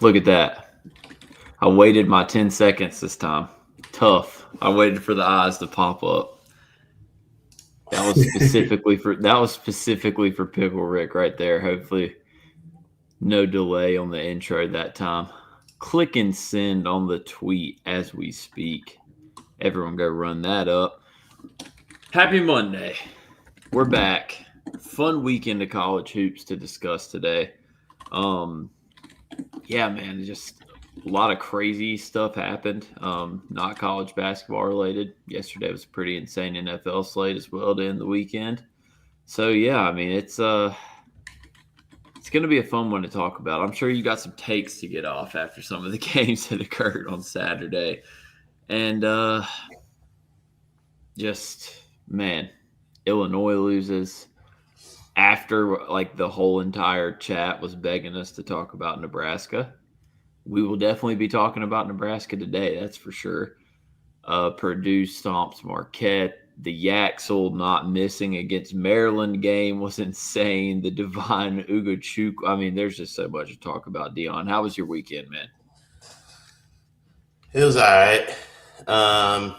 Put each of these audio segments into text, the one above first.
Look at that. I waited my 10 seconds this time. Tough. I waited for the eyes to pop up. That was specifically for Pickle Rick right there. Hopefully no delay on the intro that time. Click and send on the tweet as we speak. Everyone go run that up. Happy Monday. We're back. Fun weekend of college hoops to discuss today. Yeah, man, just a lot of crazy stuff happened. Not college basketball related. Yesterday was a pretty insane NFL slate as well to end the weekend. So yeah, I mean it's going to be a fun one to talk about. I'm sure you got some takes to get off after some of the games that occurred on Saturday. And just man, Illinois loses after like the whole entire chat was begging us to talk about Nebraska. We will definitely be talking about Nebraska today, that's for sure. Purdue stomps Marquette. The Yaxel not missing against Maryland game was insane. The divine Ugochukwu. I mean, there's just so much to talk about, Dion. How was your weekend, man? It was all right.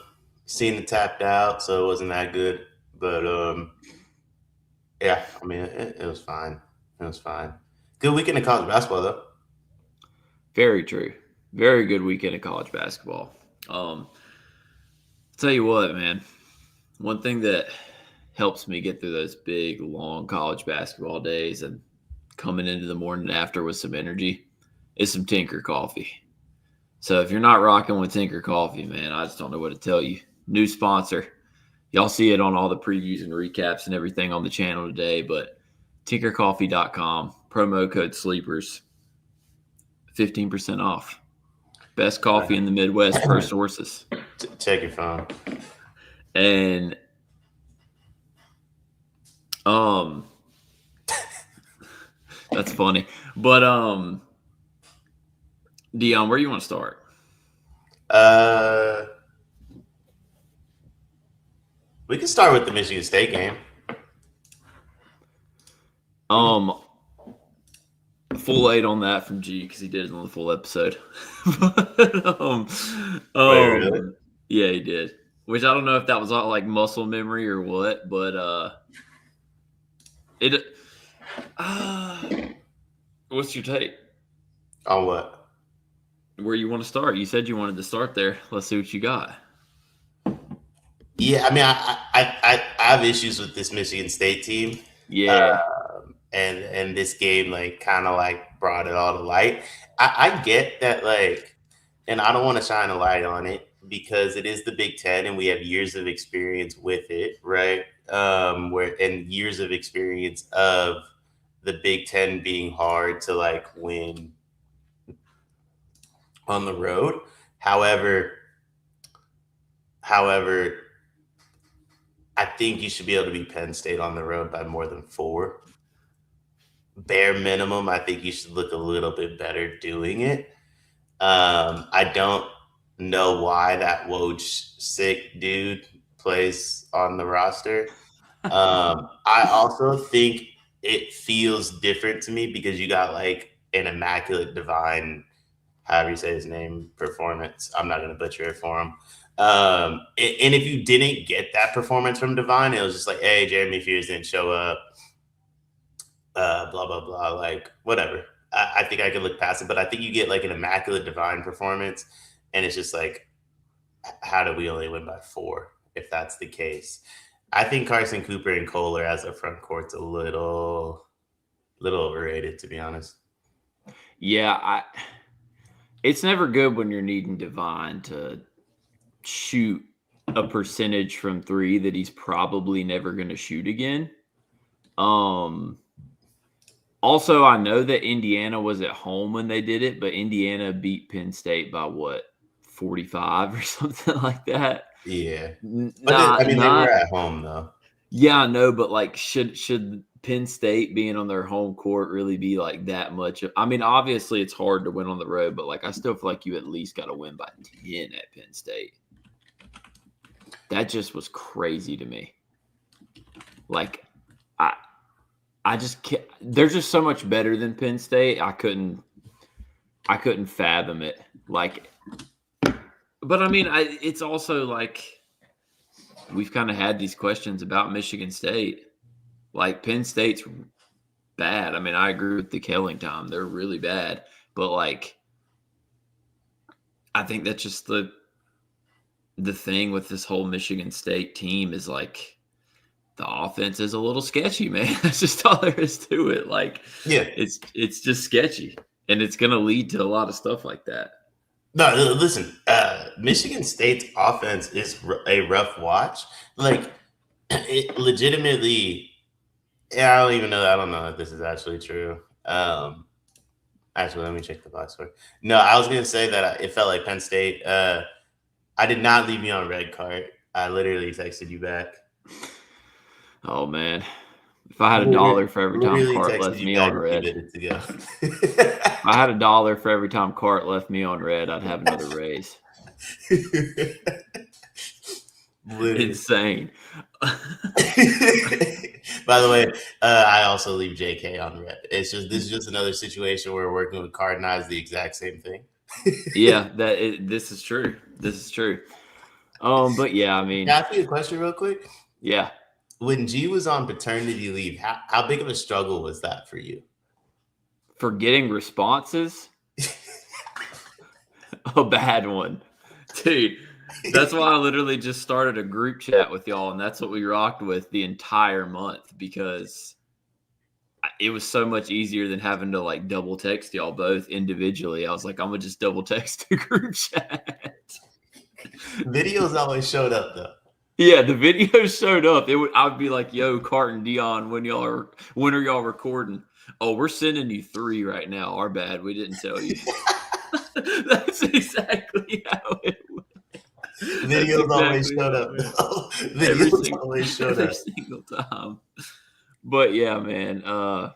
Seen it tapped out, so it wasn't that good. But yeah, I mean, it was fine. It was fine. Good weekend of college basketball, though. Very true. Very good weekend of college basketball. Um, tell you what, man. One thing that helps me get through those big, long college basketball days and coming into the morning after with some energy is some Tinker coffee. So if you're not rocking with Tinker Coffee, man, I just don't know what to tell you. New sponsor. Y'all see it on all the previews and recaps and everything on the channel today, but tinkercoffee.com, promo code sleepers, 15% off. Best coffee in the Midwest per sources. Check your phone. And um that's funny. But Dion, where you want to start? Uh, we can start with the Michigan State game. Um Full eight on that from G because he did it on the full episode. but, Wait, really? yeah, he did. Which I don't know if that was all like muscle memory or what, but it. Uh, what's your take? On what? Where you want to start? You said you wanted to start there. Let's see what you got. Yeah, I mean, I have issues with this Michigan State team. Yeah, And this game like kind of like brought it all to light. I get that like, and I don't want to shine a light on it because it is the Big Ten and we have years of experience with it, right? Where and years of experience of the Big Ten being hard to like win on the road. However, however, I think you should be able to beat Penn State on the road by more than four. Bare minimum, I think you should look a little bit better doing it. I don't know why that Woj sick dude plays on the roster. I also think it feels different to me because you got like an immaculate divine, however you say his name, performance. I'm not going to butcher it for him. And if you didn't get that performance from Divine, it was just like, hey, Jeremy Fears didn't show up, blah blah blah, like whatever. I think I could look past it, but I think you get like an immaculate divine performance, and it's just like, how do we only win by four if that's the case? I think Carson Cooper and Kohler as a front court's a little overrated, to be honest. yeah. It's never good when you're needing Divine to shoot a percentage from three that he's probably never going to shoot again. Um, Also, I know that Indiana was at home when they did it, but Indiana beat Penn State by what, 45 or something like that. Yeah, but I Not mean they were not at home though. yeah, I know, but like should Penn State being on their home court really be like that much I mean, obviously it's hard to win on the road, but like I still feel like you at least got to win by 10 at Penn State. That just was crazy to me. Like I just can't, they're just so much better than Penn State. I couldn't I couldn't fathom it. Like, but I mean, it's also like we've kind of had these questions about Michigan State. Like Penn State's bad. I mean, I agree with the killing time. They're really bad. But like I think that's just the thing with this whole Michigan State team is like the offense is a little sketchy, man. That's just all there is to it. Like Yeah. it's just sketchy. And it's gonna lead to a lot of stuff like that. No, listen. Michigan State's offense is a rough watch. Like, it legitimately. Yeah, I don't even know. I don't know if this is actually true. Actually, let me check the box score. No, I was gonna say that it felt like Penn State. I did not leave you on red card. I literally texted you back. Oh man. If I had $1 for every time Cart left me on red. If I had $1 for every time Cart left me on red, I'd have another raise. Insane. By the way, I also leave JK on red. This is just another situation where working with Card and I is the exact same thing. Yeah, this is true. This is true. But yeah, I mean, can I ask you a question real quick? Yeah. When G was on paternity leave, how big of a struggle was that for you? For getting responses? A bad one. Dude, that's why I literally just started a group chat with y'all, and that's what we rocked with the entire month because it was so much easier than having to like double text y'all both individually. I was like, I'm gonna just double text the group chat. Videos always showed up though. Yeah, the videos showed up. I'd be like, "Yo, Cart and Dion, when are y'all recording? Oh, we're sending you 3 right now. Our bad, we didn't tell you." That's exactly how it went. Videos always showed up. Videos always showed up every single time. But yeah, man. I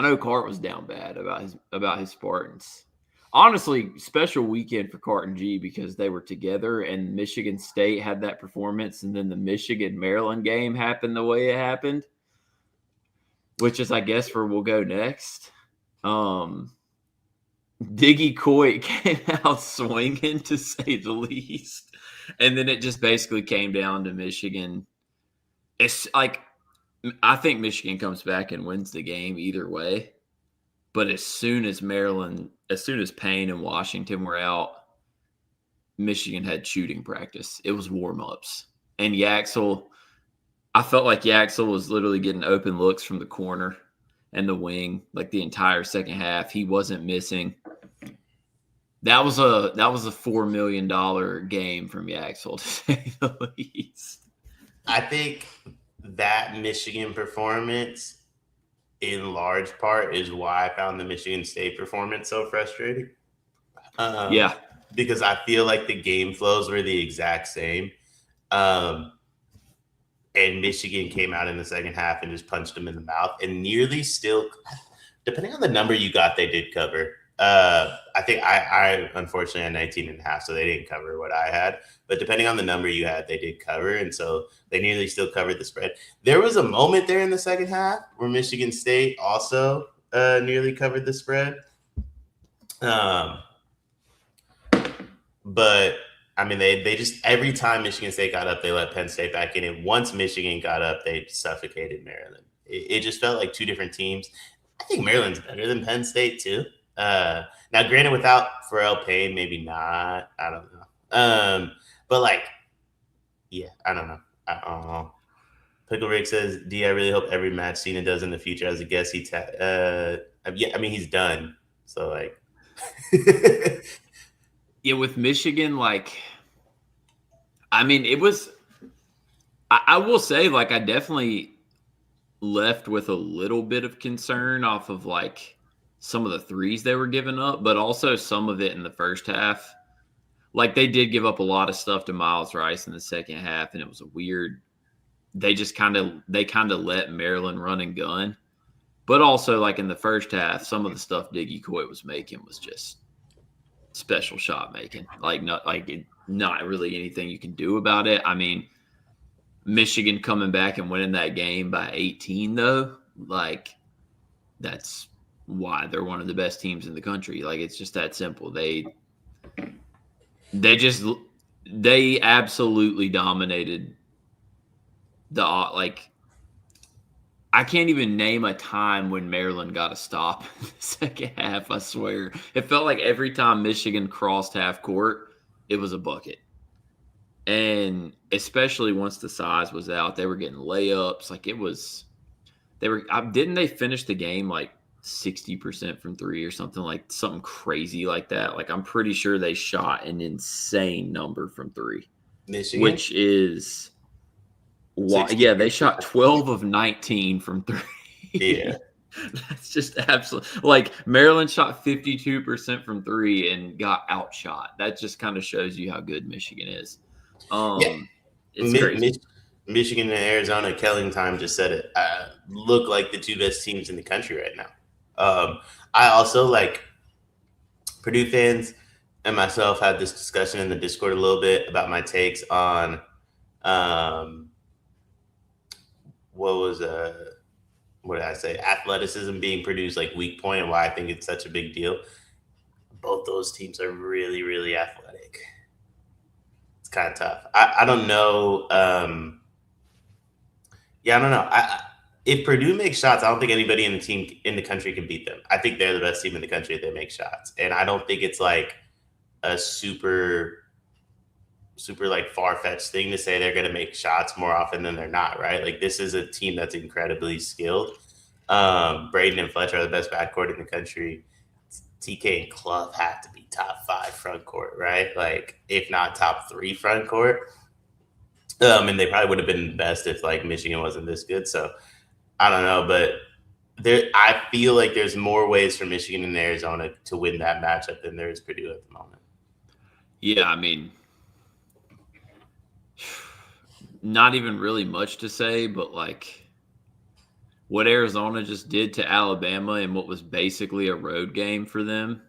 know Cart was down bad about his Spartans. Honestly, special weekend for Cart and G because they were together and Michigan State had that performance, and then the Michigan-Maryland game happened the way it happened, which is, I guess, where we'll go next. Diggy Coit came out swinging, to say the least. And then it just basically came down to Michigan. It's like, I think Michigan comes back and wins the game either way. But as soon as Payne and Washington were out, Michigan had shooting practice. It was warm-ups. And I felt like Yaxel was literally getting open looks from the corner and the wing like the entire second half. He wasn't missing. That was a $4 million game from Yaxel, to say the least. I think that Michigan performance, in large part, is why I found the Michigan State performance so frustrating. Yeah. Because I feel like the game flows were the exact same. And Michigan came out in the second half and just punched them in the mouth and nearly still, depending on the number you got, they did cover. I think I unfortunately had 19.5, so they didn't cover what I had. But depending on the number you had, they did cover. And so they nearly still covered the spread. There was a moment there in the second half where Michigan State also nearly covered the spread. But I mean, they just, every time Michigan State got up, they let Penn State back in. And once Michigan got up, they suffocated Maryland. It just felt like two different teams. I think Maryland's better than Penn State too. Now, granted, without Pharrell Payne, maybe not. I don't know. But like, yeah, I don't know. Pickle Rick says, "D, I really hope every match Cena does in the future as a guest. Yeah, I mean, he's done. So like, yeah, with Michigan, like, I mean, it was. I will say, like, I definitely left with a little bit of concern off of like some of the threes they were giving up, but also some of it in the first half. Like, they did give up a lot of stuff to Miles Rice in the second half, and it was a weird. They kind of let Maryland run and gun, but also like in the first half, some of the stuff Diggy Coit was making was just special shot making. Like, not really anything you can do about it. I mean, Michigan coming back and winning that game by 18, though, like, that's why they're one of the best teams in the country. Like, it's just that simple. They absolutely dominated like, I can't even name a time when Maryland got a stop in the second half, I swear. It felt like every time Michigan crossed half court, it was a bucket. And especially once the size was out, they were getting layups. Like, didn't they finish the game like 60% from three or something, like something crazy like that? Like, I'm pretty sure they shot an insane number from three, Michigan, which is yeah, they shot 12 of 19 from three. Yeah. That's just absolute. Like, Maryland shot 52% from three and got outshot. That just kind of shows you how good Michigan is. Yeah. It's crazy. Michigan and Arizona, Kellington just said it, look like the two best teams in the country right now. I also, like, Purdue fans and myself had this discussion in the Discord a little bit about my takes on what did I say? Athleticism being Purdue's like weak point and why I think it's such a big deal. Both those teams are really, really athletic. It's kind of tough. I don't know. Yeah, I don't know. If Purdue makes shots, I don't think anybody in the country can beat them. I think they're the best team in the country if they make shots, and I don't think it's like a super like far-fetched thing to say they're going to make shots more often than they're not, right? Like, this is a team that's incredibly skilled. Braden and Fletcher are the best backcourt in the country. TK and Clough have to be top 5 front court, right? Like, if not top 3 front court. And they probably would have been the best if, like, Michigan wasn't this good. So I don't know, but I feel like there's more ways for Michigan and Arizona to win that matchup than there is Purdue at the moment. Yeah, I mean, not even really much to say, but like what Arizona just did to Alabama in what was basically a road game for them,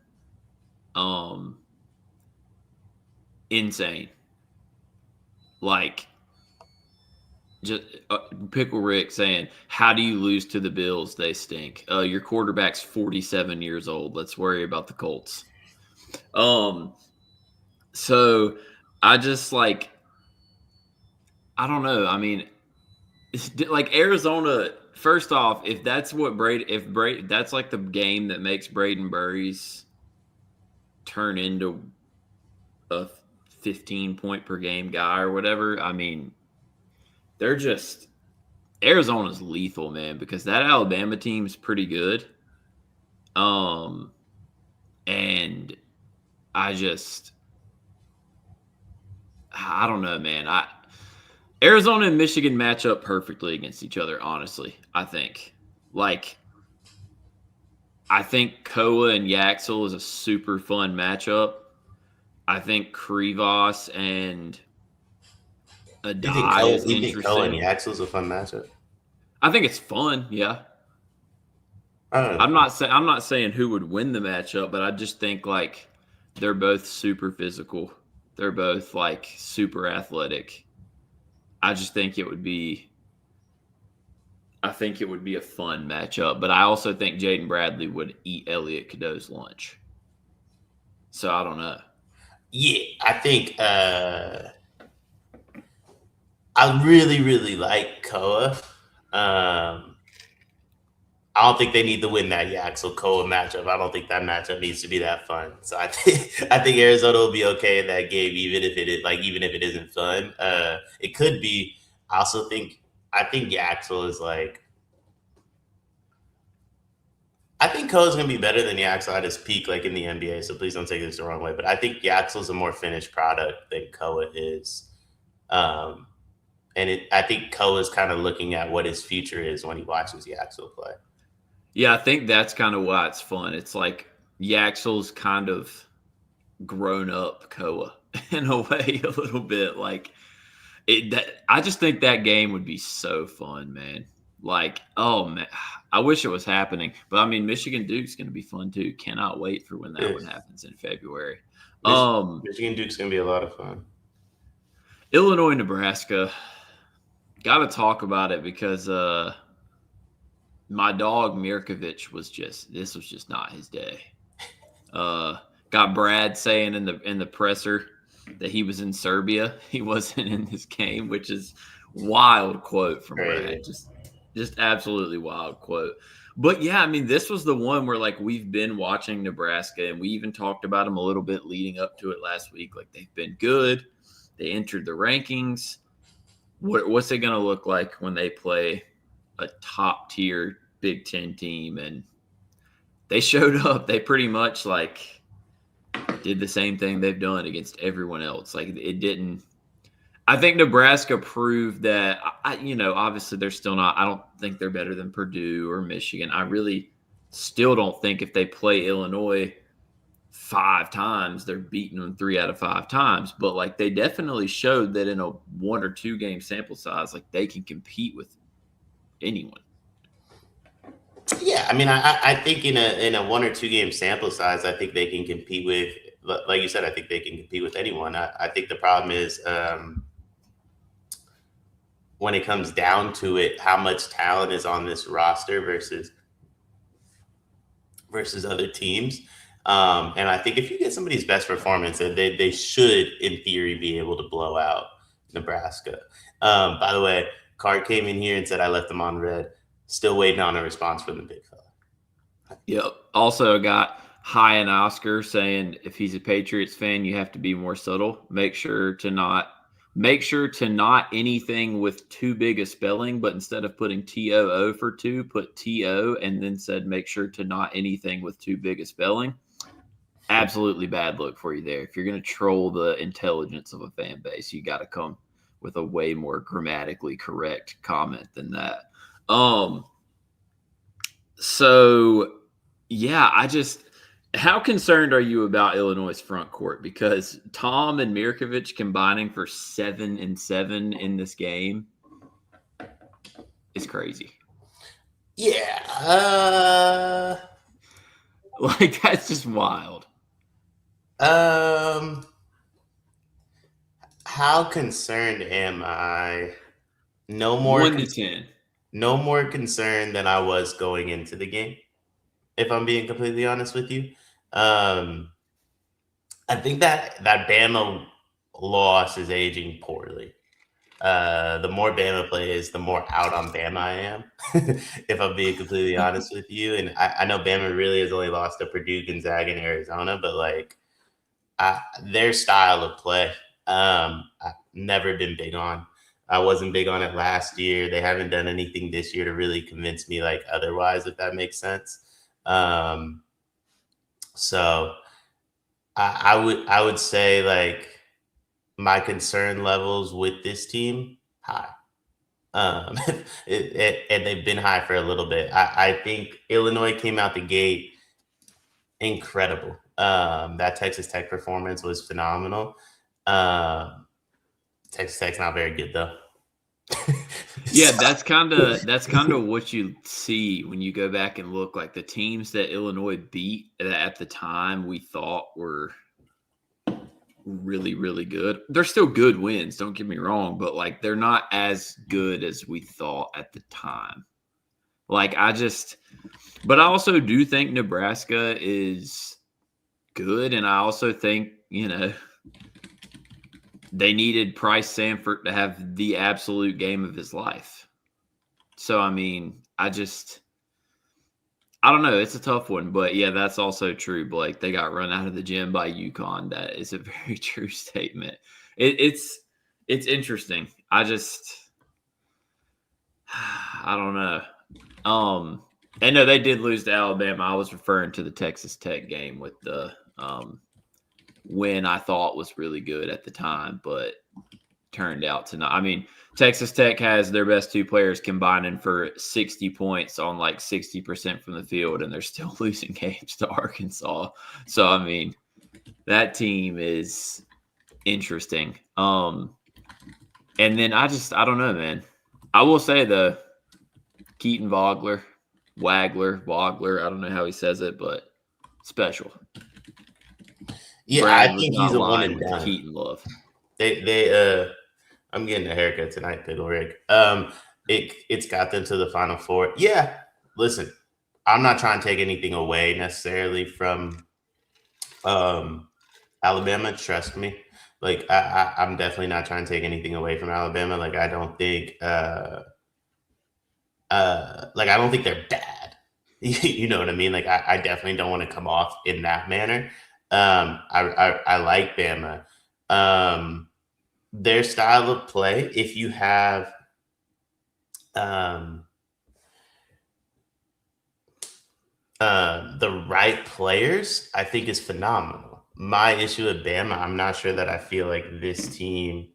insane. Like, just Pickle Rick saying, "How do you lose to the Bills? They stink. Your quarterback's 47 years old. Let's worry about the Colts." So I just like, I don't know. I mean, it's like Arizona. First off, if that's what that's like the game that makes Braden Burries turn into a 15 point per game guy or whatever. I mean, Arizona's lethal, man, because that Alabama team is pretty good. And I don't know, man. Arizona and Michigan match up perfectly against each other, honestly, I think. Like, I think Koa and Yaxel is a super fun matchup. I think Krivas and Adai is interesting. You think Koa and Yaxel's a fun matchup? I think it's fun, yeah. I'm not saying who would win the matchup, but I just think like they're both super physical. They're both like super athletic. I think it would be a fun matchup, but I also think Jaden Bradley would eat Elliot Cadeau's lunch. So I don't know. Yeah, I think I really, really like Koa. I don't think they need to win that Yaxel Koa matchup. I don't think that matchup needs to be that fun. So I think Arizona will be okay in that game, even if it isn't fun. It could be. I think Yaxel is like. I think Koa's gonna be better than Yaxel at his peak, like in the NBA. So please don't take this the wrong way. But I think Yaxel's a more finished product than Koa is. I think Koa is kind of looking at what his future is when he watches Yaxel play. Yeah, I think that's kind of why it's fun. It's like Yaxel's kind of grown up Koa in a way, a little bit. Like I just think that game would be so fun, man. Like, oh man, I wish it was happening. But I mean, Michigan Duke's going to be fun too. Cannot wait for when that one happens in February. Michigan Duke's going to be a lot of fun. Illinois, Nebraska. Got to talk about it because my dog Mirkovic was just not his day. Got Brad saying in the presser that he was in Serbia. He wasn't in this game, which is wild quote from Crazy. Brad. Just absolutely wild quote. But yeah, I mean, this was the one where like we've been watching Nebraska, and we even talked about them a little bit leading up to it last week. Like they've been good. They entered the rankings. What's it going to look like when they play a top tier Big Ten team? And they showed up. They pretty much like did the same thing they've done against everyone else. Like it didn't. I think Nebraska proved that. Obviously they're still not. I don't think they're better than Purdue or Michigan. I really still don't think if they play Illinois 5 times, they're beating them 3 out of 5 times. But like they definitely showed that in a 1 or 2 game sample size, like they can compete with anyone. Yeah, I mean, I think in a 1 or 2 game sample size, I think they can compete with, like you said, I think they can compete with anyone. I think the problem is when it comes down to it, how much talent is on this roster versus other teams. And I think if you get somebody's best performance, they should, in theory, be able to blow out Nebraska. By the way, Card came in here and said I left them on red. Still waiting on a response from the big fella. Yep. Also got High and Oscar saying if he's a Patriots fan, you have to be more subtle. Make sure to not anything with too big a spelling, but instead of putting TOO for 2, put TO and then said make sure to not anything with too big a spelling. Absolutely bad look for you there. If you're going to troll the intelligence of a fan base, you got to come with a way more grammatically correct comment than that. So yeah, how concerned are you about Illinois' front court? Because Tom and Mirkovic combining for 7 and 7 in this game is crazy. Yeah. Like that's just wild. How concerned am I? No more 1 to 10. No more concerned than I was going into the game, if I'm being completely honest with you. I think that Bama loss is aging poorly. The more Bama plays, the more out on Bama I am, if I'm being completely honest with you. And I know Bama really has only lost to Purdue, Gonzaga, and Arizona, but like their style of play, I've never been big on. I wasn't big on it last year. They haven't done anything this year to really convince me like otherwise, if that makes sense. So I would say like my concern levels with this team high. And they've been high for a little bit. I think Illinois came out the gate incredible. That Texas Tech performance was phenomenal. Texas Tech's not very good though. Yeah, that's kind of what you see when you go back and look. Like the teams that Illinois beat at the time we thought were really, really good. They're still good wins, don't get me wrong, but like they're not as good as we thought at the time. Like but I also do think Nebraska is good, and I also think, they needed Price Sanford to have the absolute game of his life. So, I mean, I don't know. It's a tough one. But, yeah, that's also true, Blake. They got run out of the gym by UConn. That is a very true statement. It's interesting. I don't know. And no, they did lose to Alabama. I was referring to the Texas Tech game with the win I thought was really good at the time, but turned out to not. I mean, Texas Tech has their best 2 players combining for 60 points on like 60% from the field, and they're still losing games to Arkansas. So, I mean, that team is interesting. And then I don't know, man. I will say the Keaton Wagler, I don't know how he says it, but special. Yeah, Brad I think he's a one and done. Keaton love. I'm getting a haircut tonight, Pickle Rick. It's got them to the Final Four. Yeah, listen, I'm not trying to take anything away necessarily from Alabama. Trust me. Like I'm definitely not trying to take anything away from Alabama. Like I don't think like I don't think they're bad. You know what I mean? Like I definitely don't want to come off in that manner. I like Bama. Their style of play, if you have um, the right players, I think is phenomenal. My issue with Bama, I'm not sure that I feel like this team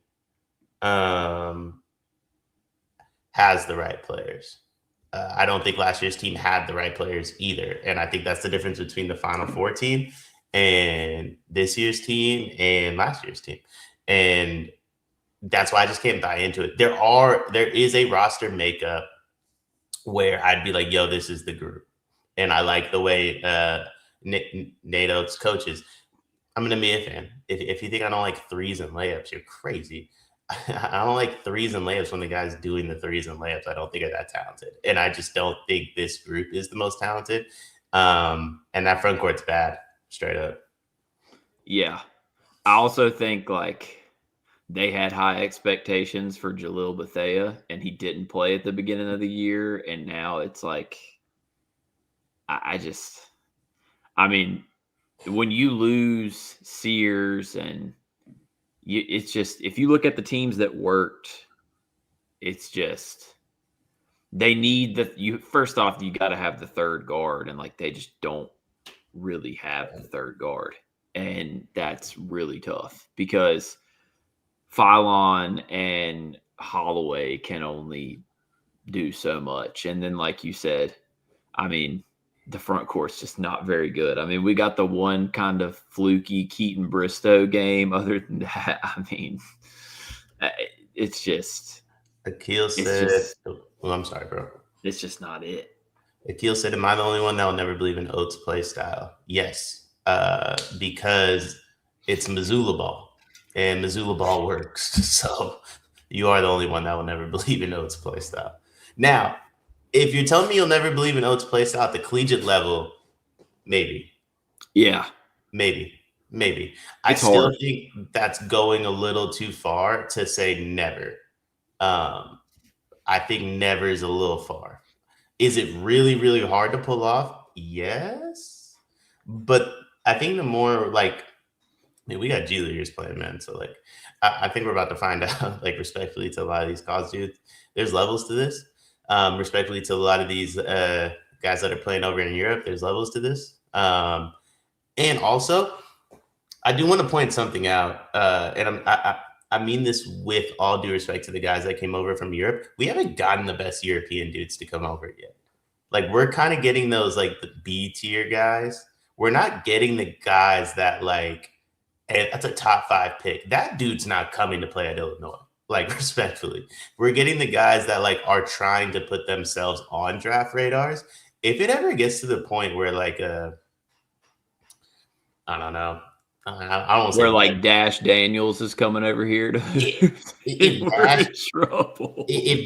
um, has the right players. I don't think last year's team had the right players either. And I think that's the difference between the Final Four team and this year's team and last year's team. And that's why I just can't buy into it. There is a roster makeup where I'd be like, yo, this is the group. And I like the way Nate Oates coaches. I'm an NBA fan. If you think I don't like threes and layups, you're crazy. I don't like threes and layups when the guy's doing the threes and layups. I don't think they're that talented. And I just don't think this group is the most talented. And that front court's bad, straight up. Yeah. I also think like they had high expectations for Jalil Bethea, and he didn't play at the beginning of the year. And now it's like, I mean, when you lose Sears and it's just, if you look at the teams that worked, it's just, they need first off, you got to have the third guard, and like they just don't really have the third guard. And that's really tough because Phylon and Holloway can only do so much. And then, like you said, I mean, the front court's just not very good. I mean, we got the one kind of fluky Keaton Bristow game. Other than that, I mean, it's just. Akil said, I'm sorry, bro. It's just not it. Akil said, am I the only one that will never believe in Oates' play style? Yes, because it's Missoula ball, and Missoula ball works. So you are the only one that will never believe in Oates' play style. Now, if you're telling me you'll never believe in Oates' play style at the collegiate level, maybe. Yeah. Maybe. I still think that's going a little too far to say never. I think never is a little far. Is it really, really hard to pull off? Yes. But I think the more like, we got G Leaguers playing, man. So like, I think we're about to find out, like, respectfully to a lot of these college dudes, there's levels to this. Respectfully to a lot of these guys that are playing over in Europe, there's levels to this. And also, I do want to point something out, and I mean this with all due respect to the guys that came over from Europe. We haven't gotten the best European dudes to come over yet. Like, we're kind of getting those, like, the B tier guys. We're not getting the guys that, like, hey, that's a top 5 pick. That dude's not coming to play at Illinois. Like, respectfully, we're getting the guys that, like, are trying to put themselves on draft radars. If it ever gets to the point where, like, I don't know. I don't where like Dash Daniels is coming over here to if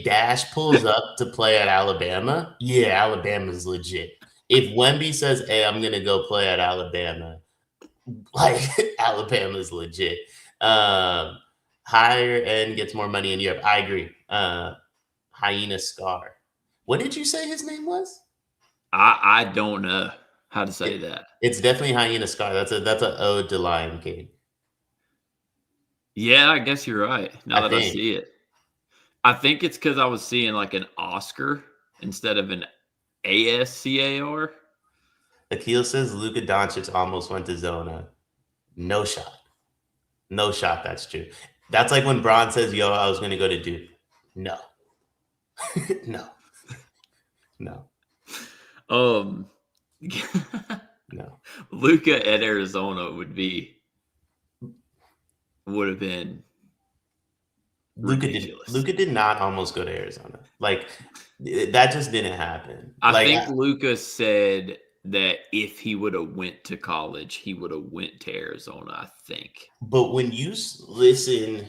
Dash pulls up to play at Alabama, yeah, Alabama's legit. If Wemby says, hey, I'm gonna go play at Alabama, like, Alabama's legit. Higher end gets more money in Europe. I agree. Hyena Scar. What did you say his name was? I don't know how to say that. It's definitely Hyena Scar. That's a ode to Lion King. Yeah, I guess you're right. Now that I see it, I think it's because I was seeing like an Oscar instead of an ASCAR. Akil says Luka Doncic almost went to Zona. No shot. That's true. That's like when Bron says, yo, I was going to go to Duke. No. No. No. Luka at Arizona would have been ridiculous. Luka did not almost go to Arizona. Like, that just didn't happen. I think Luka said that if he would have went to college, he would have went to Arizona, I think. But when you listen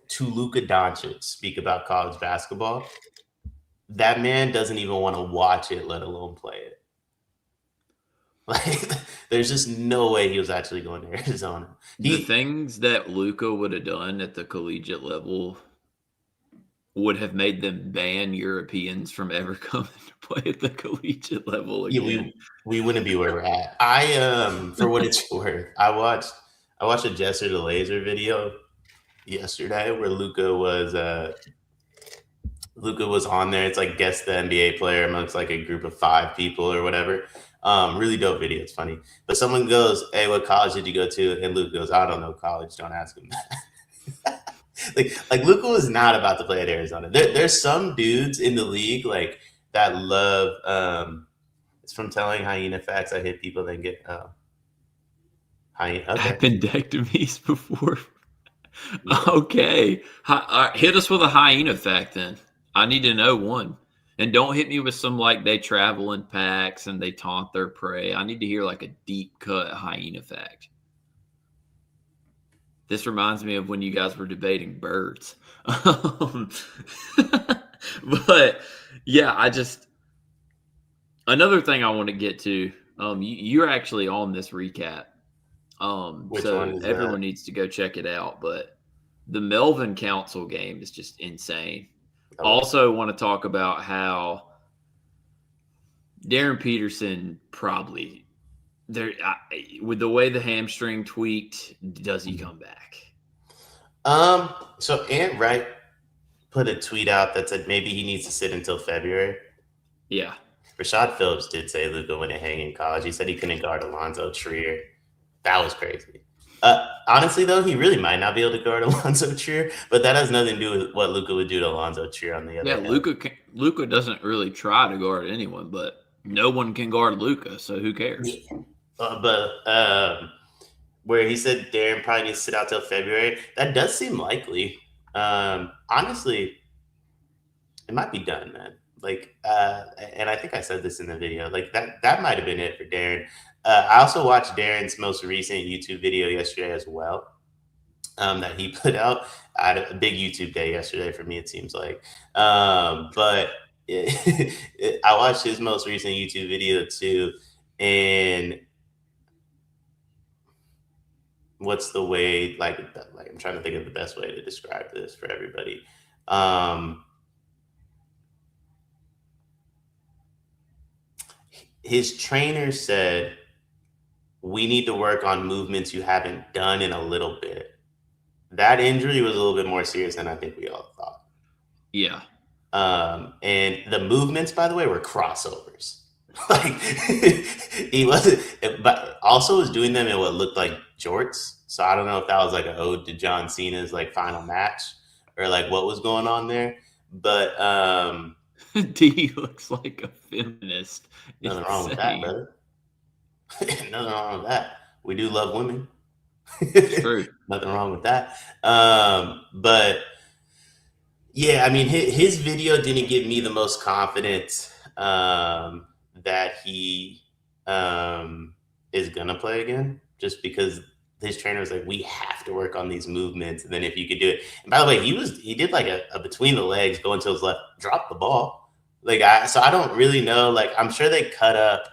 to Luka Doncic speak about college basketball, that man doesn't even want to watch it, let alone play it. Like, there's just no way he was actually going to Arizona. The things that Luka would have done at the collegiate level would have made them ban Europeans from ever coming to play at the collegiate level Yeah, again. we wouldn't be where we're at. For what it's worth, I watched a Jester the Laser video yesterday where Luca was on there. It's like guess the NBA player amongst like a group of 5 people or whatever. Really dope video. It's funny. But someone goes, "Hey, what college did you go to?" And Luca goes, "I don't know college. Don't ask him that." like Luca was not about to play at Arizona. There's some dudes in the league like that love. It's from telling hyena facts. I hit people, then get hyena. Okay. Appendectomies before. Yeah. Okay. Hit us with a hyena fact then. I need to know one. And don't hit me with some like they travel in packs and they taunt their prey. I need to hear like a deep cut hyena fact. This reminds me of when you guys were debating birds. But yeah, another thing I want to get to. You're actually on this recap. Which So one is everyone that? needs to go check it out. But the Melvin Council game is just insane. Okay. Also, want to talk about how Darren Peterson probably there with the way the hamstring tweaked. Does he come back? So Ant Wright put a tweet out that said maybe he needs to sit until February. Yeah. Rashad Phillips did say Luka wouldn't hang in college. He said he couldn't guard Alonzo Trier. That was crazy. Honestly, though, he really might not be able to guard Alonzo Trier, but that has nothing to do with what Luka would do to Alonzo Trier on the Yeah, other hand. Luka doesn't really try to guard anyone, but no one can guard Luka, so who cares? Yeah. But where he said Darren probably needs to sit out till February, that does seem likely. Honestly, it might be done, man. Like, and I think I said this in the video. Like that might have been it for Darren. I also watched Darren's most recent YouTube video yesterday as well. That he put out. I had a big YouTube day yesterday for me. It seems like, but I watched his most recent YouTube video too. And what's the way? Like I'm trying to think of the best way to describe this for everybody. Um, his trainer said we need to work on movements you haven't done in a little bit. That injury was a little bit more serious than I think we all thought. Yeah. And the movements, by the way, were crossovers. Like he wasn't, but also was doing them in what looked like jorts. So I don't know if that was like an ode to John Cena's like final match or like what was going on there. But D looks like a feminist. nothing wrong with that, Insane. brother. Nothing wrong with that. We do love women. It's true. Nothing wrong with that. But yeah, I mean, his video didn't give me the most confidence that he is gonna play again, just because his trainer was like, "We have to work on these movements." And then if you could do it, and by the way, he did like a between the legs, going to his left, drop the ball. So I don't really know. Like, I'm sure they cut up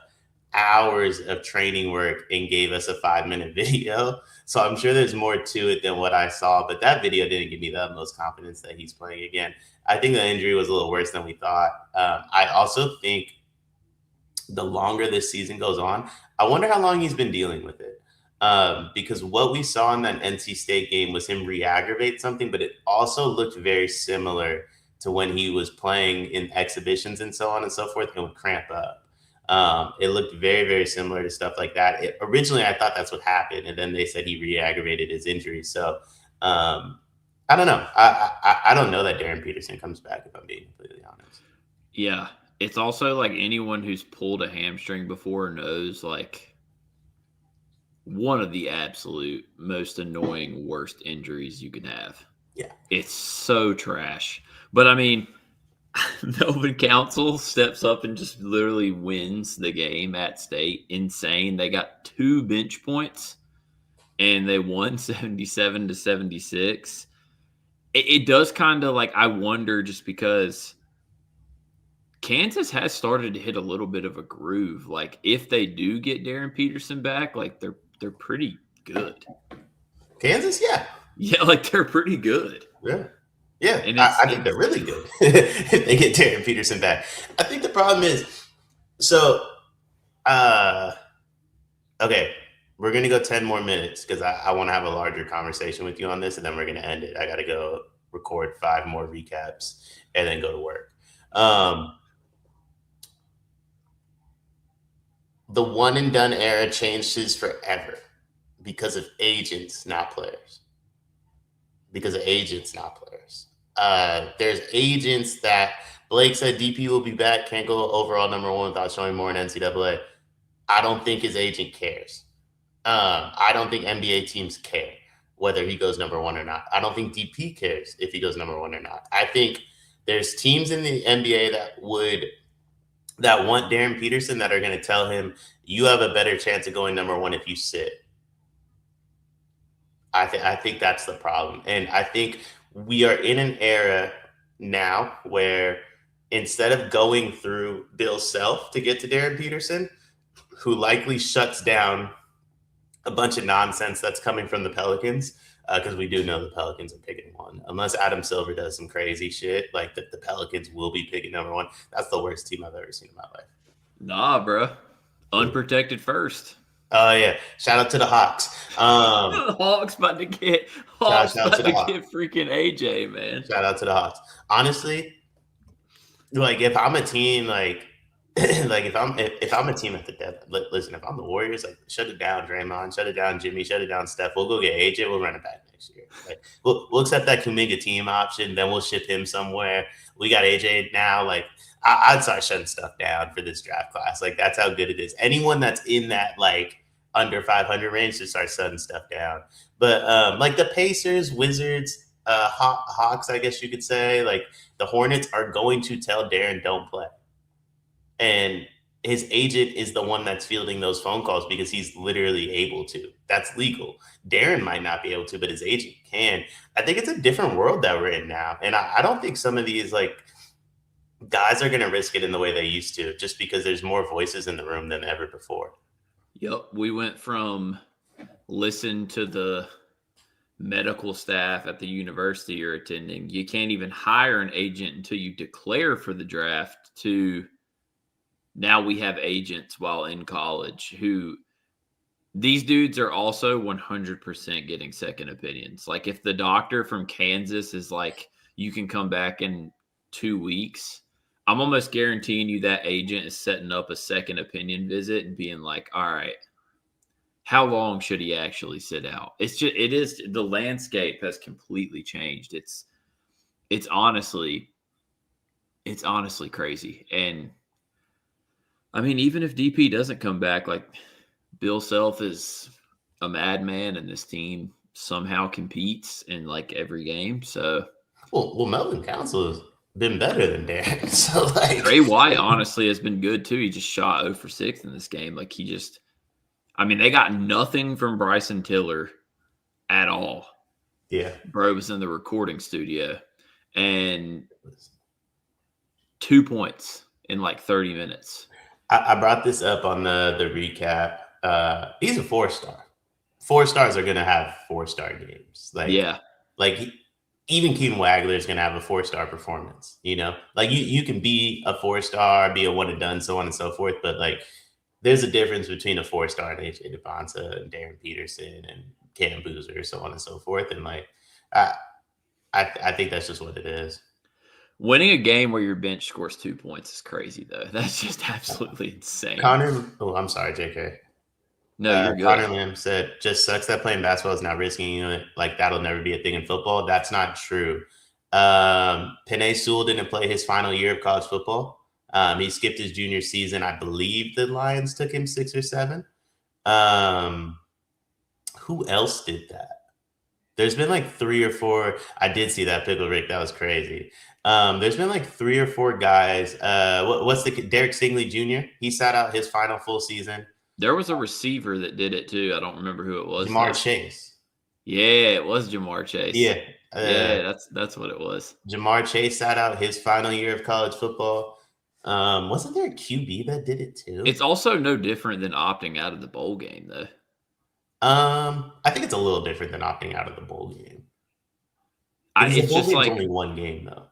hours of training work and gave us a 5-minute video. So I'm sure there's more to it than what I saw, but that video didn't give me the most confidence that he's playing again. I think the injury was a little worse than we thought. I also think the longer this season goes on, I wonder how long he's been dealing with it. Because what we saw in that NC State game was him re-aggravate something, but it also looked very similar to when he was playing in exhibitions and so on and so forth and would cramp up. It looked very, very similar to stuff like that. Originally, I thought that's what happened, and then they said he re-aggravated his injury. So I don't know. I don't know that Darren Peterson comes back, if I'm being completely honest. Yeah. It's also like anyone who's pulled a hamstring before knows like one of the absolute most annoying worst injuries you can have. Yeah. It's so trash. But I mean, Melvin Council steps up and just literally wins the game at State. Insane. They got 2 bench points and they won 77-76. It does kind of like, I wonder just because Kansas has started to hit a little bit of a groove. Like if they do get Darren Peterson back, like they're pretty good. Kansas, yeah. Yeah, like they're pretty good. Yeah. Yeah, And I think they're really good if they get Darren Peterson back. I think the problem is, okay, we're going to go 10 more minutes because I want to have a larger conversation with you on this, and then we're going to end it. I got to go record 5 more recaps and then go to work. The one and done era changes forever because of agents, not players. Because of agents, not players. There's agents that Blake said DP will be back, can't go overall number 1 without showing more in NCAA. I don't think his agent cares. I don't think NBA teams care whether he goes number 1 or not. I don't think DP cares if he goes number 1 or not. I think there's teams in the NBA that want Darren Peterson that are going to tell him you have a better chance of going number 1 if you sit. I think that's the problem. And I think we are in an era now where instead of going through Bill Self to get to Darren Peterson, who likely shuts down a bunch of nonsense that's coming from the Pelicans, because we do know the Pelicans are picking 1. Unless Adam Silver does some crazy shit, like the Pelicans will be picking number 1. That's the worst team I've ever seen in my life. Nah, bro. Unprotected first. Oh, yeah. Shout out to the Hawks. Hawks about to get freaking AJ, man. Shout out to the Hawks. Honestly, like if I'm a team, like if I'm a team at the depth, listen, if I'm the Warriors, like shut it down, Draymond, shut it down, Jimmy, shut it down, Steph. We'll go get AJ. We'll run it back next year. Like we'll accept that Kuminga team option, then we'll ship him somewhere. We got AJ now. Like I'd start shutting stuff down for this draft class. Like that's how good it is. Anyone that's in that like under 500 range to start shutting stuff down. But like the Pacers, Wizards, Hawks, I guess you could say, like the Hornets are going to tell Darren don't play. And his agent is the one that's fielding those phone calls because he's literally able to. That's legal. Darren might not be able to, but his agent can. I think it's a different world that we're in now. And I don't think some of these like guys are going to risk it in the way they used to just because there's more voices in the room than ever before. Yep. We went from listen to the medical staff at the university you're attending. You can't even hire an agent until you declare for the draft to now we have agents while in college who these dudes are also 100% getting second opinions. Like if the doctor from Kansas is like, you can come back in 2 weeks, I'm almost guaranteeing you that agent is setting up a second opinion visit and being like, all right, how long should he actually sit out? The landscape has completely changed. It's honestly crazy. And I mean, even if DP doesn't come back, like Bill Self is a madman and this team somehow competes in like every game. So, well, Melvin Council has been better than Darren. So like Trey White honestly has been good too. He just shot 0 for 6 in this game. Like they got nothing from Bryson Tiller at all. Yeah. Bro was in the recording studio and 2 points in like 30 minutes. I brought this up on the recap. He's a 4-star. 4 stars are going to have 4-star games. Even Keaton Wagler is going to have a 4-star performance. You know, like you can be a 4-star, be a one and done, so on and so forth. But like, there's a difference between a 4-star and AJ DeBonta and Darren Peterson and Cam Boozer, so on and so forth. And like, I think that's just what it is. Winning a game where your bench scores 2 points is crazy, though. That's just absolutely insane. I'm sorry, JK. No, you're good. Connor Lamb said, just sucks that playing basketball is not risking it. Like, that'll never be a thing in football. That's not true. Penei Sewell didn't play his final year of college football. He skipped his junior season. I believe the Lions took him 6 or 7. Who else did that? There's been like 3 or 4. I did see that Pickle Rick. That was crazy. There's been like 3 or 4 guys. What's the Derek Stingley Jr.? He sat out his final full season. There was a receiver that did it too. I don't remember who it was. Jamar Chase. Yeah, it was Jamar Chase. Yeah. Yeah, that's what it was. Jamar Chase sat out his final year of college football. Wasn't there a QB that did it too? It's also no different than opting out of the bowl game, though. I think it's a little different than opting out of the bowl game because the It's bowl just game's like, only one game though.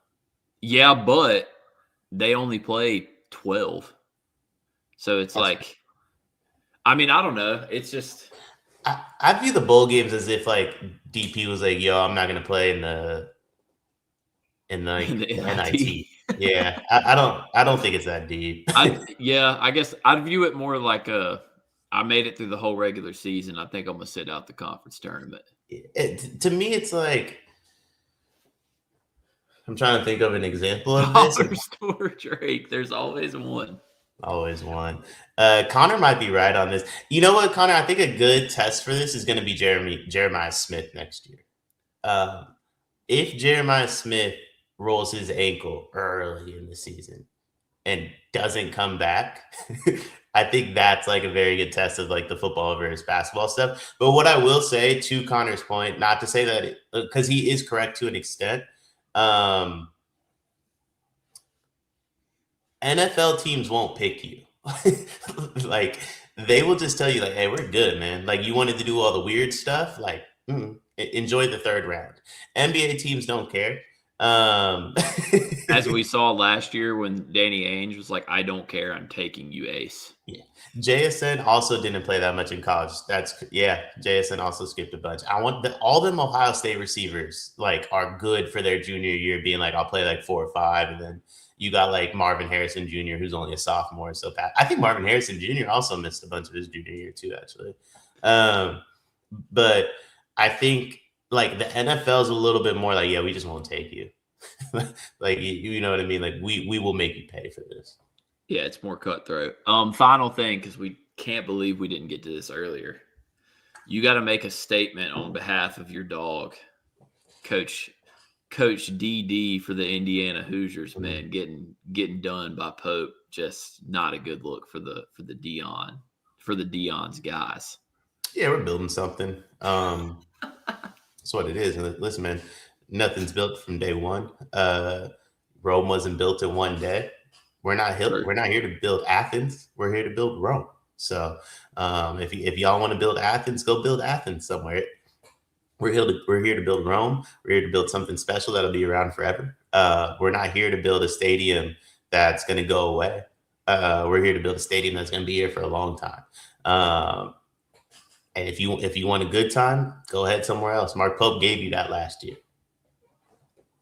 yeah, but they only play 12. So it's That's like, I mean, I don't know. It's just I view the bowl games as if like DP was like, "Yo, I'm not gonna play in in like the the NIT. NIT." Yeah, I don't think it's that deep. I guess I'd view it more like I made it through the whole regular season. I think I'm gonna sit out the conference tournament. To me, it's like I'm trying to think of an example of this. Dollar store Drake. There's always one. Always one. Connor might be right on this. You know what, Connor? I think a good test for this is going to be Jeremiah Smith next year. If Jeremiah Smith rolls his ankle early in the season and doesn't come back, I think that's like a very good test of like the football versus basketball stuff. But what I will say to Connor's point, not to say that because he is correct to an extent. NFL teams won't pick you. Like they will just tell you like, "Hey, we're good, man. Like you wanted to do all the weird stuff. Like enjoy the third round." NBA teams don't care. As we saw last year when Danny Ainge was like, "I don't care. I'm taking you, Ace." Yeah. JSN also didn't play that much in college. JSN also skipped a bunch. I want all them Ohio State receivers like are good for their junior year, being like, I'll play like 4 or 5, and then you got like Marvin Harrison Jr., who's only a sophomore. So I think Marvin Harrison Jr. also missed a bunch of his junior year too, actually. But I think like the NFL is a little bit more like, yeah, we just won't take you. Like you know what I mean? Like we will make you pay for this. Yeah, it's more cutthroat. Final thing, because we can't believe we didn't get to this earlier. You got to make a statement on behalf of your dog, Coach DD for the Indiana Hoosiers. Man, getting done by Pope, just not a good look for the Deion's guys. Yeah, we're building something. That's what it is. And listen, man, nothing's built from day one. Rome wasn't built in one day. We're not here to build Athens. We're here to build Rome. So if y'all want to build Athens, go build Athens somewhere. We're here to build Rome. We're here to build something special that'll be around forever. We're not here to build a stadium that's going to go away. We're here to build a stadium that's going to be here for a long time. And if you want a good time, go ahead somewhere else. Mark Pope gave you that last year.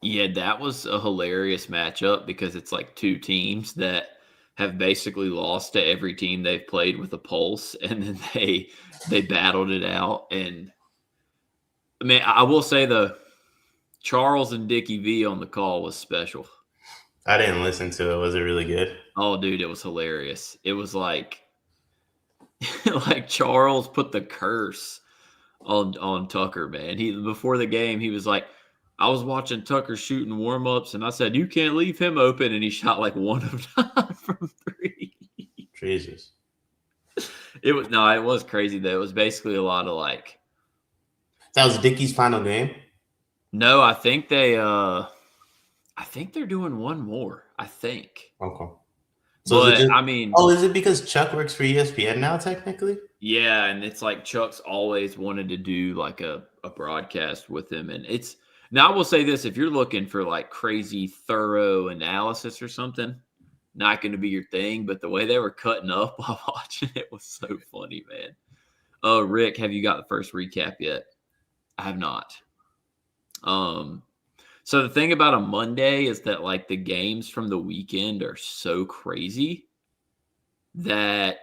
Yeah, that was a hilarious matchup because it's like two teams that have basically lost to every team they've played with a pulse, and then they battled it out. And I mean, I will say the Charles and Dickie V on the call was special. I didn't listen to it. Was it really good? Oh, dude, it was hilarious. It was like Charles put the curse on Tucker, man. Before the game, he was like, I was watching Tucker shooting warm-ups, and I said, you can't leave him open, and he shot like 1 of 9 from 3. Jesus. It was crazy, though. It was basically a lot of like... That was Dickie's final game? No, I think they're doing one more, I think. Okay. So but, is it because Chuck works for ESPN now, technically? Yeah, and it's like Chuck's always wanted to do like a broadcast with him, and it's... Now, I will say this, if you're looking for like crazy, thorough analysis or something, not going to be your thing, but the way they were cutting up while watching it was so funny, man. Rick, have you got the first recap yet? I have not. So the thing about a Monday is that like the games from the weekend are so crazy that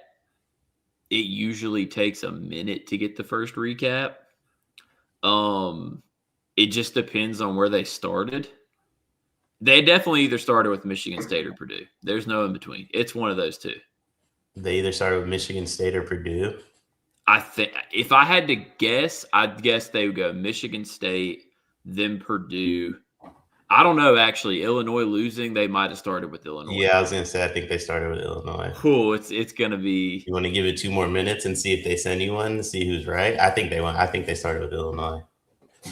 it usually takes a minute to get the first recap. It just depends on where they started. They definitely either started with Michigan State or Purdue. There's no in between. It's one of those two. They either started with Michigan State or Purdue? I think if I had to guess, I'd guess they would go Michigan State, then Purdue. I don't know, actually. Illinois losing, they might have started with Illinois. Yeah, I was going to say, I think they started with Illinois. Cool. It's going to be... You want to give it 2 more minutes and see if they send you one, see who's right? I think they started with Illinois.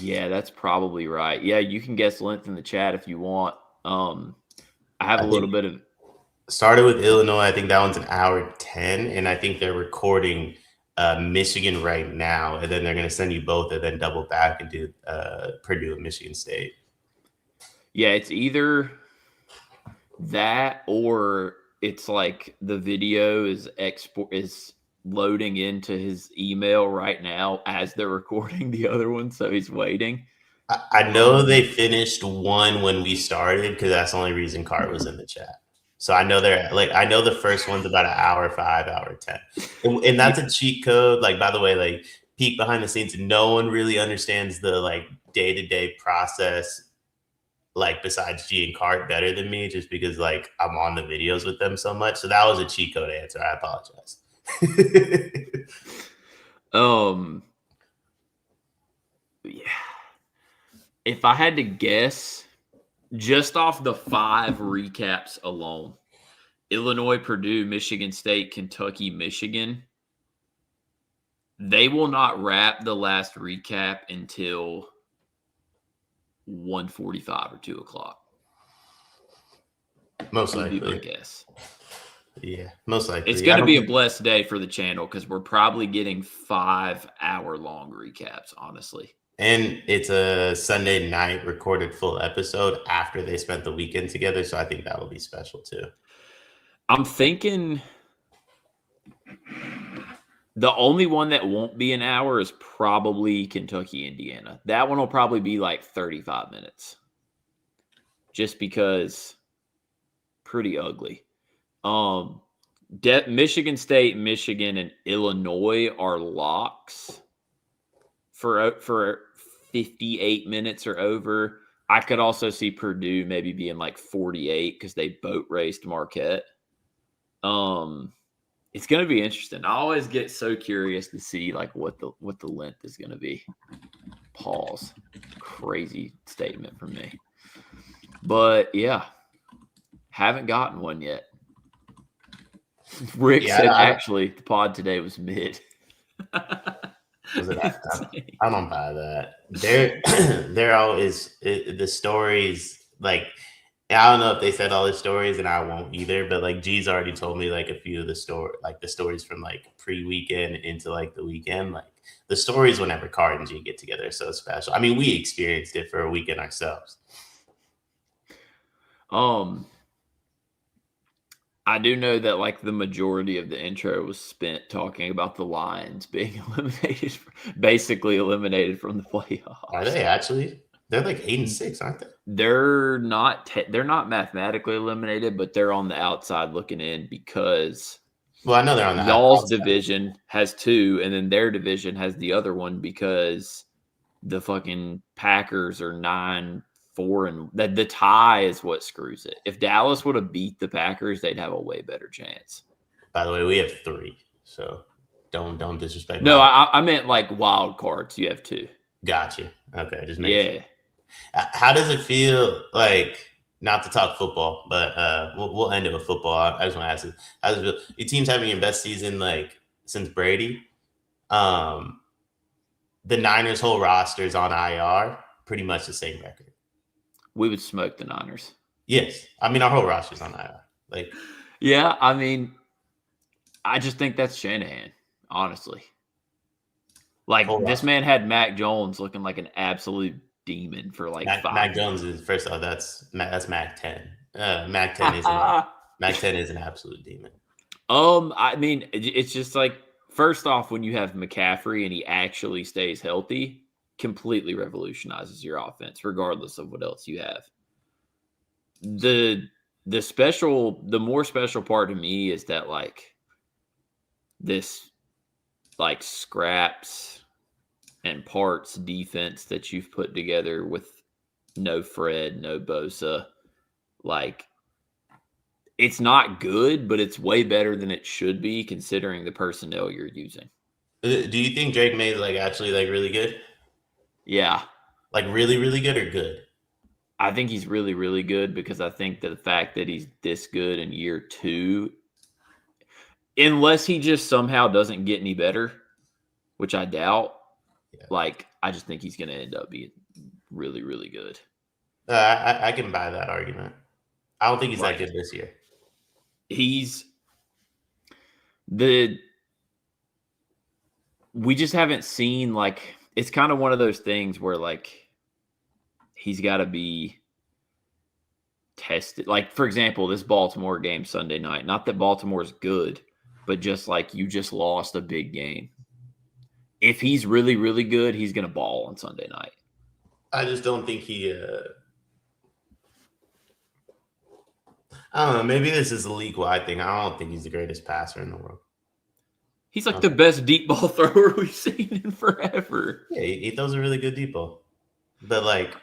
Yeah, that's probably right. Yeah, you can guess length in the chat if you want. I have a little bit of Started with Illinois. I think that one's an hour 10, and I think they're recording Michigan right now, and then they're going to send you both, and then double back and do Purdue and Michigan State. Yeah, it's either that or it's like the video is loading into his email right now as they're recording the other one, so he's waiting. I know they finished one when we started because that's the only reason Cart was in the chat. So I know I know the first one's about an hour 5, hour 10, and that's a cheat code. Like, by the way, like, peek behind the scenes, no one really understands the like day-to-day process, like, besides G and Cart better than me, just because like I'm on the videos with them so much. So that was a cheat code answer. I apologize. Yeah. If I had to guess, just off the 5 recaps alone, Illinois, Purdue, Michigan State, Kentucky, Michigan, they will not wrap the last recap until 1:45 or 2 o'clock. Most likely. Would be my guess. Yeah, most likely. It's going to be a blessed day for the channel because we're probably getting 5-hour-long recaps, honestly. And it's a Sunday night recorded full episode after they spent the weekend together, so I think that will be special too. I'm thinking the only one that won't be an hour is probably Kentucky, Indiana. That one will probably be like 35 minutes. Just because pretty ugly. Michigan State, Michigan, and Illinois are locks for 58 minutes or over. I could also see Purdue maybe being like 48 because they boat raced Marquette. It's going to be interesting. I always get so curious to see like what the length is going to be. Pause. Crazy statement from me. But yeah, haven't gotten one yet. Rick said actually the pod today was mid. Was it? I don't buy that. They're always the stories. Like, I don't know if they said all the stories, and I won't either. But like, G's already told me like a few of the stories from like pre-weekend into like the weekend. Like, the stories whenever Card and G get together are so special. I mean, we experienced it for a weekend ourselves. I do know that like the majority of the intro was spent talking about the Lions being basically eliminated from the playoffs. Are they actually? They're like 8-6, aren't they? They're not mathematically eliminated, but they're on the outside looking in because I know they're on the y'all's division has 2, and then their division has the other one because the fucking Packers are 9-4, and the tie is what screws it. If Dallas would have beat the Packers, they'd have a way better chance. By the way, we have 3, so don't disrespect. No, I meant like wild cards. You have 2. Gotcha. Okay, just yeah. How does it feel like, not to talk football, but we'll end it with football. I just want to ask you, how does it feel? Your team's having your best season like since Brady. The Niners' whole roster is on IR, pretty much the same record. We would smoke the Niners. Yes, I mean our whole roster's on IR. Like, yeah, I mean, I just think that's Shanahan, honestly. Like, this man had Mac Jones looking like an absolute demon for like 5 Mac Jones is, first off, that's Mac 10. Mac 10 is an absolute demon. I mean, it's just like, first off, when you have McCaffrey and he actually stays healthy, completely revolutionizes your offense, regardless of what else you have. The more special part to me is that like this like scraps and parts defense that you've put together with no Fred, no Bosa. Like, it's not good, but it's way better than it should be considering the personnel you're using. Do you think Drake May is like actually like really good? Yeah. Like really, really good or good? I think he's really, really good because I think that the fact that he's this good in year 2, unless he just somehow doesn't get any better, which I doubt, like, I just think he's going to end up being really, really good. I can buy that argument. I don't think he's that good this year. he's the we just haven't seen like it's kind of one of those things where like he's got to be tested. Like for example, this Baltimore game Sunday night. Not that Baltimore's good, but just like you just lost a big game. If he's really really good, he's gonna ball on Sunday night. I just don't think he. I don't know. Maybe this is a league-wide thing. I don't think he's the greatest passer in the world. He's like the best deep ball thrower we've seen in forever. Yeah, he throws a really good deep ball. But like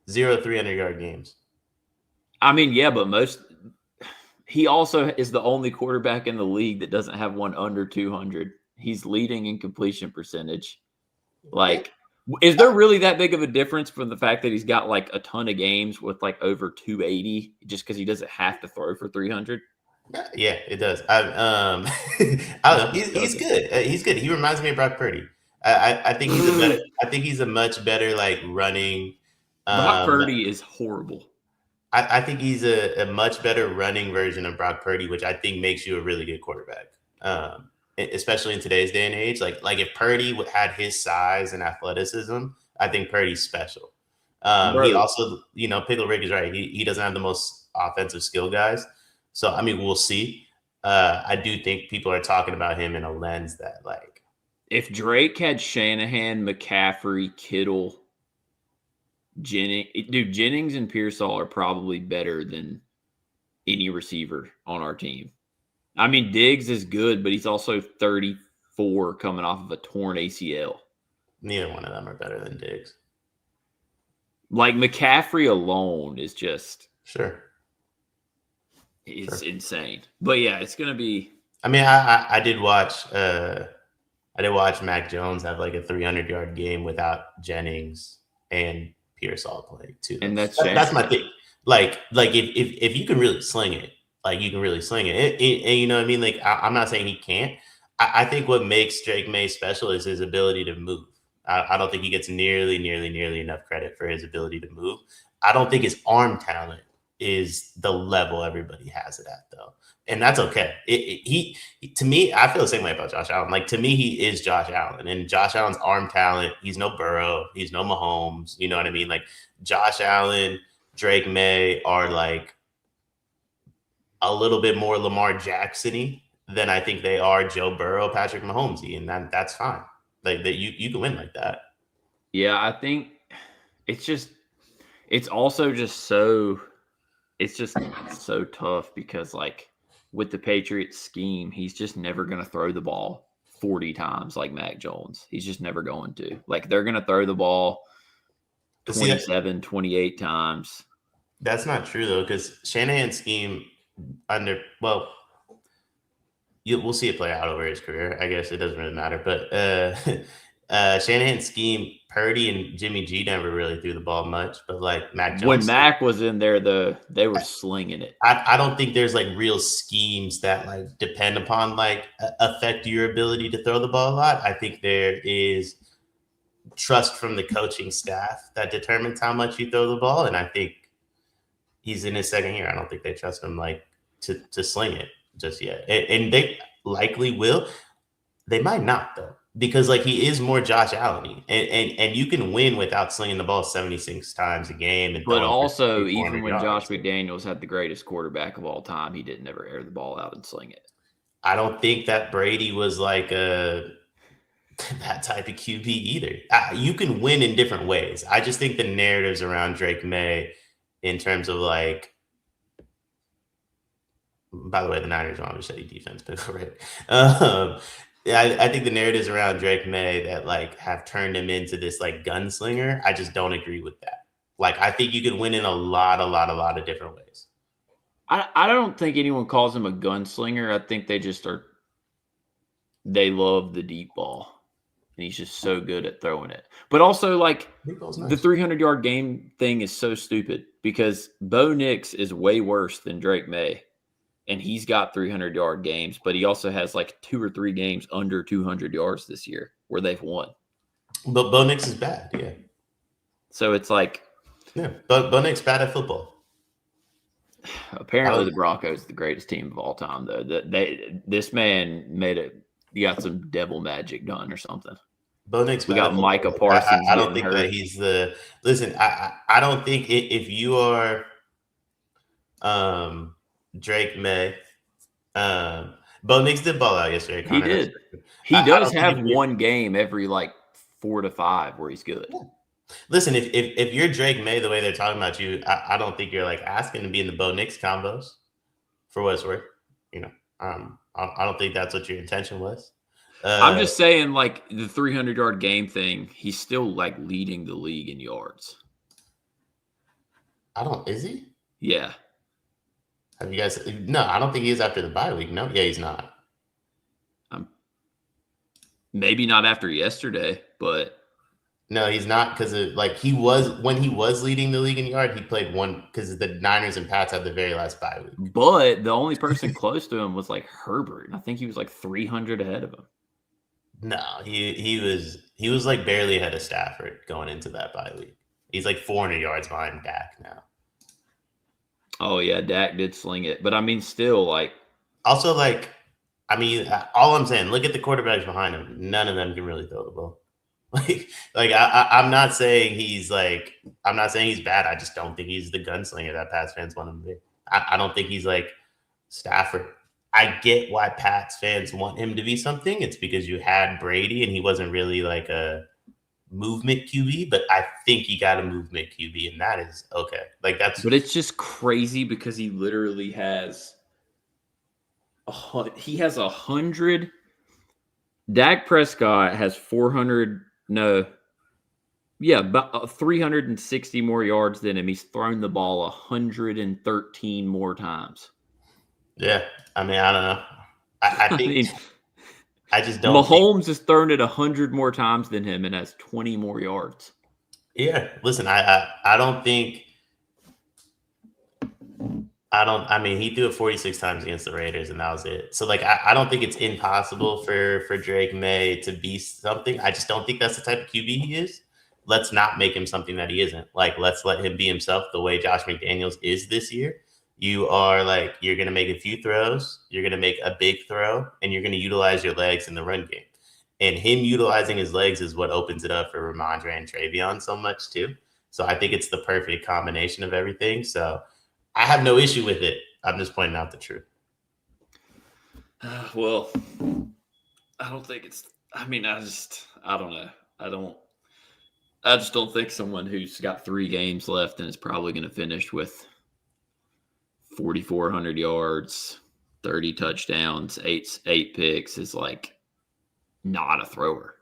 0 300-yard games. I mean, yeah, but he also is the only quarterback in the league that doesn't have one under 200. He's leading in completion percentage. Like, is there really that big of a difference from the fact that he's got like a ton of games with like over 280 just because he doesn't have to throw for 300? Yeah, it does. I don't know. He's good. He's good. He reminds me of Brock Purdy. I think he's a better. I think he's a much better like running. Brock Purdy is horrible. I think he's a much better running version of Brock Purdy, which I think makes you a really good quarterback. Especially in today's day and age, like if Purdy had his size and athleticism, I think Purdy's special. He also, Pickle Rick is right. He doesn't have the most offensive skill guys. So, I mean, we'll see. I do think people are talking about him in a lens that, like, if Drake had Shanahan, McCaffrey, Kittle, Jennings and Pearsall are probably better than any receiver on our team. I mean, Diggs is good, but he's also 34 coming off of a torn ACL. Neither one of them are better than Diggs. Like McCaffrey alone is just it's insane. But yeah, it's gonna be. I mean, I did watch Mac Jones have like a 300-yard game without Jennings and Pearsall playing too. And that's my thing. Like if you can really sling it, like you can really sling it. And you know what I mean? Like I'm not saying he can't. I think what makes Drake May special is his ability to move. I don't think he gets nearly enough credit for his ability to move. I don't think his arm talent is the level everybody has it at, though. And that's okay. He to me, I feel the same way about Josh Allen. Like, to me, he is Josh Allen. And Josh Allen's arm talent, he's no Burrow. He's no Mahomes. You know what I mean? Like, Josh Allen, Drake May are, like, a little bit more Lamar Jackson-y than I think they are Joe Burrow, Patrick Mahomes-y. And that's fine. Like, that you can win like that. Yeah, I think it's also just so tough because, like, with the Patriots scheme, he's just never going to throw the ball 40 times like Mac Jones. He's just never going to. Like, they're going to throw the ball 27, 28 times. That's not true, though, because Shanahan's scheme we'll see it play out over his career. I guess it doesn't really matter. But Shanahan's scheme, Purdy and Jimmy G never really threw the ball much. But, like, Mac Jones. When Mac was in there, they were slinging it. I don't think there's, like, real schemes that, like, depend upon, like, affect your ability to throw the ball a lot. I think there is trust from the coaching staff that determines how much you throw the ball. And I think he's in his second year. I don't think they trust him, like, to sling it just yet. And they likely will. They might not, though, because, like, he is more Josh Allen-y. And you can win without slinging the ball 76 times a game. But also, even when Josh McDaniels had the greatest quarterback of all time, he didn't ever air the ball out and sling it. I don't think that Brady was like that type of QB either. You can win in different ways. I just think the narratives around Drake May in terms of, like, by the way, the Niners are on a shitty defense, but correct. I think the narratives around Drake May that, like, have turned him into this, like, gunslinger, I just don't agree with that. Like, I think you can win in a lot of different ways. I don't think anyone calls him a gunslinger. I think they love the deep ball. And he's just so good at throwing it. But also, like, nice. The 300-yard game thing is so stupid because Bo Nix is way worse than Drake May. And he's got 300-yard games, but he also has, like, 2 or 3 games under 200 yards this year where they've won. But Bo Nix is bad, yeah. So it's like... Yeah, but Bo Nix bad at football. Apparently, the Broncos are the greatest team of all time, though. This man made it. You got some devil magic done or something. Bo Nix We bad got at Micah football. Parsons I don't getting think that hurt. he's the listen. I don't think if you are Drake May, Bo Nix did ball out yesterday. He Connor, did. He I does don't think have one game every like 4 to 5 where he's good. listen, if you're Drake May, the way they're talking about you, I don't think you're like asking to be in the Bo Nix combos for what it's worth. You know, I don't think that's what your intention was. I'm just saying, like the 300-yard game thing, he's still like leading the league in yards. I don't. Is he? Yeah. Have you guys? No, I don't think he is after the bye week. No, yeah, he's not. Maybe not after yesterday, but no, he's not because like he was when he was leading the league in yard. He played one because the Niners and Pats had the very last bye week. But the only person close to him was like Herbert, and I think he was like 300 ahead of him. No, he was like barely ahead of Stafford going into that bye week. He's like 400 yards behind Dak now. Oh yeah, Dak did sling it, but I mean, still like. Also, like, I mean, all I'm saying, look at the quarterbacks behind him. None of them can really throw the ball. I'm not saying he's like, I'm not saying he's bad. I just don't think he's the gunslinger that Pats fans want him to be. I don't think he's like Stafford. I get why Pats fans want him to be something. It's because you had Brady and he wasn't really like a movement QB, but I think he got a movement QB, and that is okay. Like that's. But it's just crazy because he literally has. He has 100. Dak Prescott has 400. No. Yeah, about 360 more yards than him. He's thrown the ball 113 more times. Yeah, I mean, I don't know. I think I just don't. Mahomes has thrown it 100 more times than him and has 20 more yards. Yeah, listen, I don't think. I mean, he threw it 46 times against the Raiders, and that was it. So, like, I don't think it's impossible for Drake May to be something. I just don't think that's the type of QB he is. Let's not make him something that he isn't. Like, let's let him be himself the way Josh McDaniels is this year. You are like, you're going to make a few throws, you're going to make a big throw, and you're going to utilize your legs in the run game. And him utilizing his legs is what opens it up for Ramondre and Travion so much, too. So, I think it's the perfect combination of everything. So, I have no issue with it. I'm just pointing out the truth. Well, I don't think it's. I mean, I don't know. I just don't think someone who's got 3 games left and is probably going to finish with 4,400 yards, 30 touchdowns, eight picks is like not a thrower.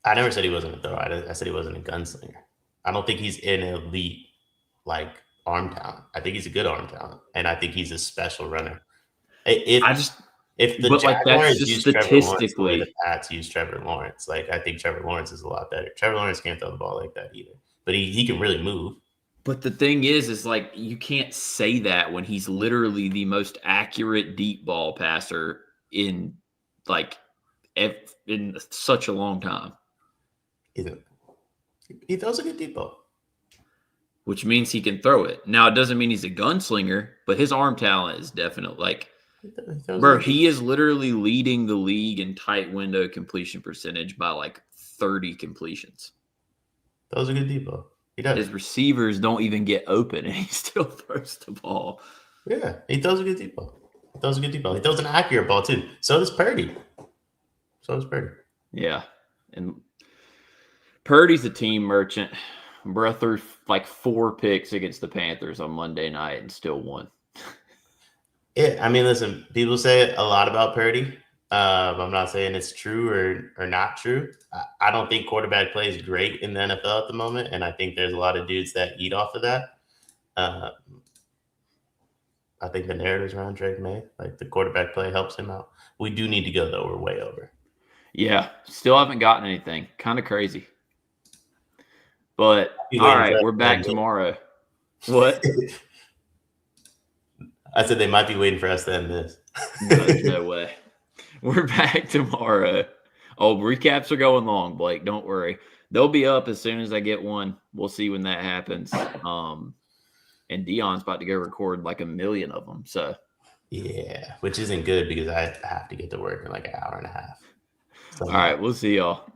I never said he wasn't a thrower. I said he wasn't a gunslinger. I don't think he's an elite like arm talent. I think he's a good arm talent, and I think he's a special runner. If the Jaguars use Trevor Lawrence the way the Pats use Trevor Lawrence, like I think Trevor Lawrence is a lot better. Trevor Lawrence can't throw the ball like that either, but he can really move. But the thing is like you can't say that when he's literally the most accurate deep ball passer in like in such a long time. He throws a good deep ball. Which means he can throw it. Now, it doesn't mean he's a gunslinger, but his arm talent is definitely like, bro, he is literally leading the league in tight window completion percentage by like 30 completions. That was a good deep ball. He does. His receivers don't even get open, and he still throws the ball. Yeah, he throws a good deep ball. He throws an accurate ball, too. So does Purdy. Yeah, and Purdy's a team merchant. Bro threw like 4 picks against the Panthers on Monday night and still won. Yeah, I mean, listen, people say a lot about Purdy. I'm not saying it's true or not true. I don't think quarterback play is great in the NFL at the moment, and I think there's a lot of dudes that eat off of that. I think the narrative's around Drake May, like the quarterback play helps him out. We do need to go, though. We're way over. Yeah, still haven't gotten anything. Kind of crazy. But, all right, we're back tomorrow. What? I said they might be waiting for us to end this. No, there's no way. We're back tomorrow. Oh, recaps are going long, Blake. Don't worry. They'll be up as soon as I get one. We'll see when that happens. and Dion's about to go record like 1,000,000 of them. So Yeah, which isn't good because I have to get to work in like an hour and a half. So all right, we'll see y'all.